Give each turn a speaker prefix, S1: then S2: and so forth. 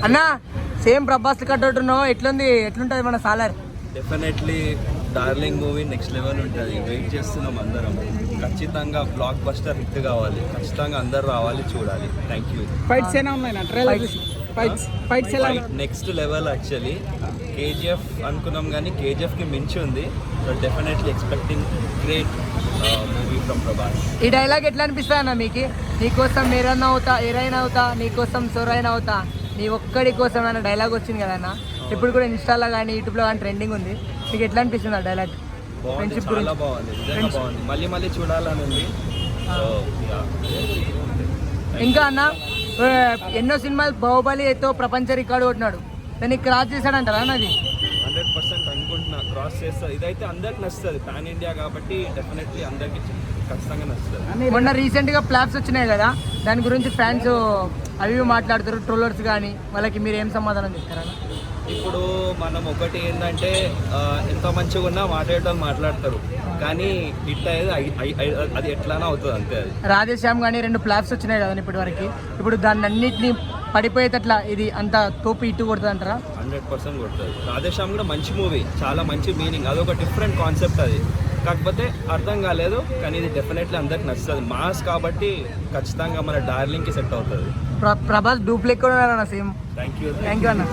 S1: అన్నా సేమ్ ప్రభాస్ కట్టున్నావు, ఎట్లుంటది మన సాలర్?
S2: Definitely darling movie next level ఉంటుంది. వెయిట్ చేస్తున్నాం అందరం. ఖచ్చితంగా బ్లాక్ బస్టర్ హిట్ కావాలి. ఖచ్చితంగా అందరు రావాలి, చూడాలి. Thank you.
S3: ఫైట్స్ ఏనా ఉన్నాయి? ఫైట్స్ ఎలా?
S2: Next level actually. కేజీఎఫ్ అనుకున్నాం కానీ కేజీఎఫ్కి మించి ఉంది. So definitely expecting great movie from Prabhas.
S1: ఈ డైలాగ్ ఎట్లా అనిపిస్తుంది అన్న మీకు? నీకోసం మీరన్నా అవుతా, ఏరైనా అవుతా, నీకోసం సొరైనా అవుతా, నీ ఒక్కడి కోసం అన్న డైలాగ్ వచ్చింది కదా అన్న. ఇప్పుడు కూడా ఇన్స్టాలో కానీ యూట్యూబ్లో కానీ ట్రెండింగ్ ఉంది. మీకు ఎట్లా అనిపిస్తుంది ఆ డైలాగ్?
S2: బాగుంది, చాలా బాగుంది, నిజంగా బాగుంది. మళ్ళీ చూడాలని ఉంది.
S1: ఇంకా అన్న ఎన్నో సినిమాలు బాహుబలితో ప్రపంచ రికార్డు కొట్టినాడు, దాన్ని క్రాస్ చేశాడంటారా అన్నది?
S2: 100% అనుకుంటున్నా క్రాస్ చేస్తారు. ఇదైతే అందరికి నచ్చుతుంది. పాన్ ఇండియా కాబట్టి డెఫినెట్లీ అందరికి ఖచ్చితంగా నచ్చుతుంది.
S1: మొన్న రీసెంట్గా ఫ్లాప్స్ వచ్చినాయి కదా, దాని గురించి ఫ్యాన్స్ అవి మాట్లాడుతారు, ట్రోలర్స్ కానీ. వాళ్ళకి మీరు ఏం సమాధానం చెప్తారా?
S2: ఇప్పుడు మనం ఒకటి ఏంటంటే ఎంత మంచిగా ఉన్నా మాట్లాడేటోళ్ళు మాట్లాడతారు, కానీ హిట్ అయ్యేది అది ఎట్లానే అవుతుంది అంతే. అది
S1: రాధేశ్యామ్ కానీ 2 ఫ్లాప్స్ వచ్చినాయి కదా ఇప్పటి వరకు. ఇప్పుడు దాన్ని అన్నింటినీ పడిపోయేటట్లా ఇది అంత తోపు ఇటు కొడుతుంది అంటారా?
S2: 100% కొడుతుంది. రాధేశ్యామ్ కూడా మంచి మూవీ, చాలా మంచి మీనింగ్, అదొక డిఫరెంట్ కాన్సెప్ట్. అది కాకపోతే అర్థం కాలేదు, కానీ ఇది డెఫినెట్లీ అందరికి నచ్చుతుంది. మాస్ కాబట్టి ఖచ్చితంగా మన డార్లింగ్కి సెట్ అవుతుంది.
S1: ప్రభాస్ డూప్లెక్ కూడా సేమ్.
S2: థ్యాంక్ యూ
S1: అన్న.